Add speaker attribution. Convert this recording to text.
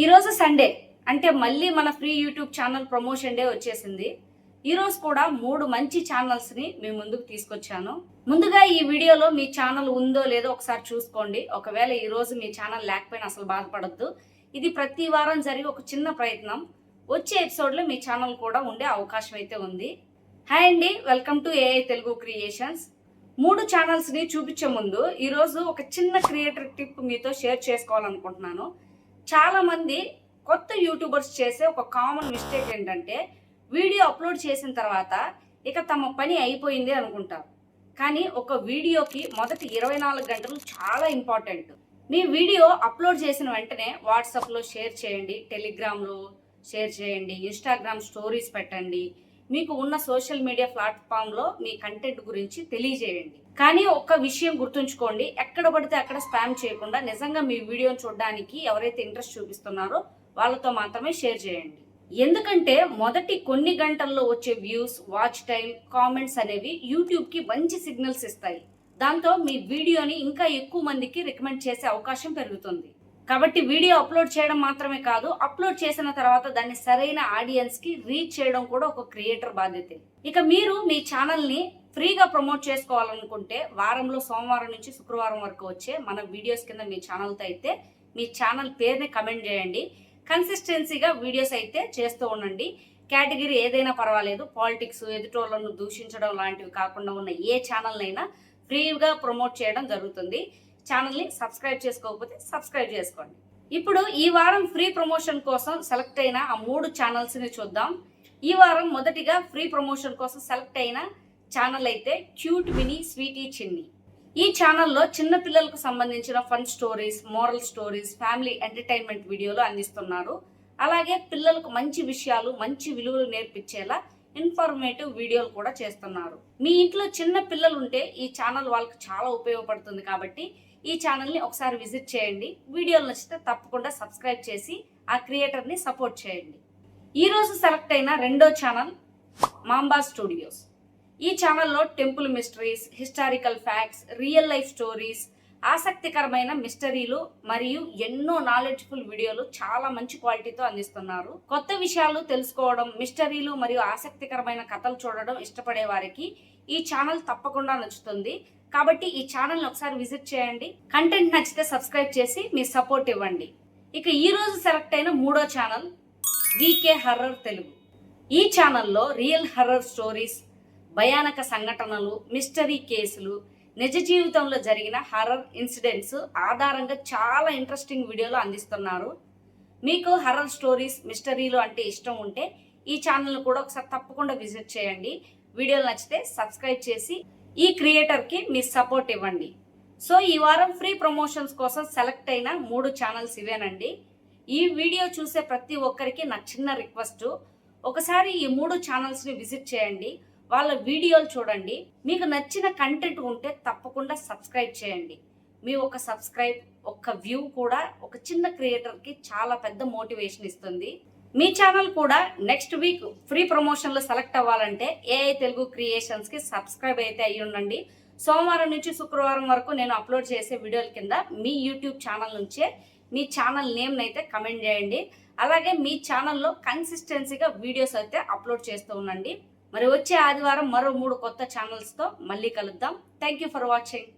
Speaker 1: ఈరోజు సండే అంటే మళ్ళీ మన free YouTube channel promotion day వచ్చేసింది. ఈరోజు కూడా 3 మంచి ఛానల్స్ని మీ ముందుకు తీసుకొచ్చాను. ముందుగా ఈ వీడియోలో మీ ఛానల్ ఉందో లేదో ఒకసారి చూసుకోండి. ఒకవేళ ఈరోజు మీ ఛానల్ లేకపోయినా అసలు బాధపడద్దు. ఇది ప్రతి వారం జరిగే ఒక చిన్న ప్రయత్నం. వచ్చే ఎపిసోడ్లో మీ ఛానల్ కూడా ఉండే అవకాశం అయితే ఉంది. హాయ్ అండి, welcome to AI Telugu creations. 3 ఛానల్స్ని చూపించే ముందు ఈరోజు ఒక చిన్న క్రియేటర్ టిప్ మీతో షేర్ చేసుకోవాలనుకుంటున్నాను. చాలా మంది కొత్త యూట్యూబర్స్ చేసే ఒక కామన్ మిస్టేక్ ఏంటంటే వీడియో అప్లోడ్ చేసిన తర్వాత ఇక తమ పని అయిపోయింది అనుకుంటారు. కానీ ఒక వీడియోకి మొదటి 24 గంటలు చాలా ఇంపార్టెంట్. మీ వీడియో అప్లోడ్ చేసిన వెంటనే వాట్సాప్లో షేర్ చేయండి, టెలిగ్రామ్లో షేర్ చేయండి, ఇన్స్టాగ్రామ్ స్టోరీస్ పెట్టండి, మీకు ఉన్న సోషల్ మీడియా ప్లాట్ఫామ్లో మీ కంటెంట్ గురించి తెలియజేయండి. కానీ ఒక్క విషయం గుర్తుంచుకోండి, ఎక్కడ పడితే అక్కడ స్పామ్ చేయకుండా నిజంగా మీ వీడియోని చూడడానికి ఎవరైతే ఇంట్రెస్ట్ చూపిస్తున్నారో వాళ్ళతో మాత్రమే షేర్ చేయండి. ఎందుకంటే మొదటి కొన్ని గంటల్లో వచ్చే వ్యూస్, వాచ్ టైం, కామెంట్స్ అనేవి యూట్యూబ్కి మంచి సిగ్నల్స్ ఇస్తాయి. దాంతో మీ వీడియోని ఇంకా ఎక్కువ మందికి రికమెండ్ చేసే అవకాశం పెరుగుతుంది. కాబట్టి వీడియో అప్లోడ్ చేయడం మాత్రమే కాదు, అప్లోడ్ చేసిన తర్వాత దాన్ని సరైన ఆడియన్స్కి రీచ్ చేయడం కూడా ఒక క్రియేటర్ బాధ్యతే. ఇక మీరు మీ ఛానల్ని ఫ్రీగా ప్రమోట్ చేసుకోవాలనుకుంటే వారంలో సోమవారం నుంచి శుక్రవారం వరకు వచ్చే మన వీడియోస్ కింద మీ ఛానల్తో అయితే మీ ఛానల్ పేరుని కమెంట్ చేయండి. కన్సిస్టెన్సీగా వీడియోస్ అయితే చేస్తూ ఉండండి. కేటగిరీ ఏదైనా పర్వాలేదు, పాలిటిక్స్, ఎదుటోళ్లను దూషించడం లాంటివి కాకుండా ఉన్న ఏ ఛానల్నైనా ఫ్రీగా ప్రమోట్ చేయడం జరుగుతుంది. ఛానల్ని సబ్స్క్రైబ్ చేసుకోకపోతే సబ్స్క్రైబ్ చేసుకోండి. ఇప్పుడు ఈ వారం ఫ్రీ ప్రమోషన్ కోసం సెలెక్ట్ అయిన ఆ 3 ఛానల్స్ని చూద్దాం. ఈ వారం మొదటిగా ఫ్రీ ప్రమోషన్ కోసం సెలెక్ట్ అయిన ఛానల్ అయితే క్యూట్ మినీ స్వీటీ చిన్ని. ఈ ఛానల్లో చిన్న పిల్లలకు సంబంధించిన fun stories, moral stories, family entertainment వీడియోలు అందిస్తున్నారు. అలాగే పిల్లలకు మంచి విషయాలు, మంచి విలువలు నేర్పించేలా ఇన్ఫర్మేటివ్ వీడియోలు కూడా చేస్తున్నారు. మీ ఇంట్లో చిన్న పిల్లలు ఉంటే ఈ ఛానల్ వాళ్ళకి చాలా ఉపయోగపడుతుంది. కాబట్టి ఈ ఛానల్ని ఒకసారి విజిట్ చేయండి. వీడియోలు నచ్చితే తప్పకుండా సబ్స్క్రైబ్ చేసి ఆ క్రియేటర్ని సపోర్ట్ చేయండి. ఈరోజు సెలెక్ట్ అయిన రెండో ఛానల్ మాంబా స్టూడియోస్. ఈ ఛానల్లో temple mysteries, historical facts, real life stories, ఆసక్తికరమైన మిస్టరీలు మరియు ఎన్నో నాలెడ్జ్ఫుల్ వీడియోలు చాలా మంచి క్వాలిటీతో అందిస్తున్నారు. కొత్త విషయాలు తెలుసుకోవడం, మిస్టరీలు మరియు ఆసక్తికరమైన కథలు చూడడం ఇష్టపడే వారికి ఈ ఛానల్ తప్పకుండా నచ్చుతుంది. కాబట్టి ఈ ఛానల్ని ఒకసారి విజిట్ చేయండి. కంటెంట్ నచ్చితే సబ్స్క్రైబ్ చేసి మీ సపోర్ట్ ఇవ్వండి. ఇక ఈ రోజు సెలెక్ట్ అయిన 3వ ఛానల్ వీకే హర్రర్ తెలుగు. ఈ ఛానల్లో రియల్ హర్రర్ స్టోరీస్, భయానక సంఘటనలు, మిస్టరీ కేసులు, నిజ జీవితంలో జరిగిన హర్రర్ ఇన్సిడెంట్స్ ఆధారంగా చాలా ఇంట్రెస్టింగ్ వీడియోలు అందిస్తున్నారు. మీకు హర్రర్ స్టోరీస్, మిస్టరీలు అంటే ఇష్టం ఉంటే ఈ ఛానల్ని కూడా ఒకసారి తప్పకుండా విజిట్ చేయండి. వీడియోలు నచ్చితే సబ్స్క్రైబ్ చేసి ఈ క్రియేటర్కి మీ సపోర్ట్ ఇవ్వండి. సో ఈ వారం ఫ్రీ ప్రమోషన్స్ కోసం సెలెక్ట్ అయిన 3 ఛానల్స్ ఇవేనండి. ఈ వీడియో చూసే ప్రతి ఒక్కరికి నా చిన్న రిక్వెస్ట్, ఒకసారి ఈ 3 ఛానల్స్ని విజిట్ చేయండి, వాళ్ళ వీడియోలు చూడండి. మీకు నచ్చిన కంటెంట్ ఉంటే తప్పకుండా సబ్స్క్రైబ్ చేయండి. మీ ఒక సబ్స్క్రైబ్, ఒక్క వ్యూ కూడా ఒక చిన్న క్రియేటర్కి చాలా పెద్ద మోటివేషన్ ఇస్తుంది. మీ ఛానల్ కూడా నెక్స్ట్ వీక్ ఫ్రీ ప్రమోషన్లో సెలెక్ట్ అవ్వాలంటే ఏఐ తెలుగు క్రియేషన్స్కి సబ్స్క్రైబ్ అయితే అయ్యి ఉండండి. సోమవారం నుంచి శుక్రవారం వరకు నేను అప్లోడ్ చేసే వీడియోల కింద మీ యూట్యూబ్ ఛానల్ నుంచే మీ ఛానల్ నేమ్ని అయితే కమెంట్ చేయండి. అలాగే మీ ఛానల్లో కన్సిస్టెన్సీగా వీడియోస్ అయితే అప్లోడ్ చేస్తూ ఉండండి. మరి వచ్చే ఆదివారం మరో 3 కొత్త ఛానల్స్తో మళ్ళీ కలుద్దాం. Thank you for watching.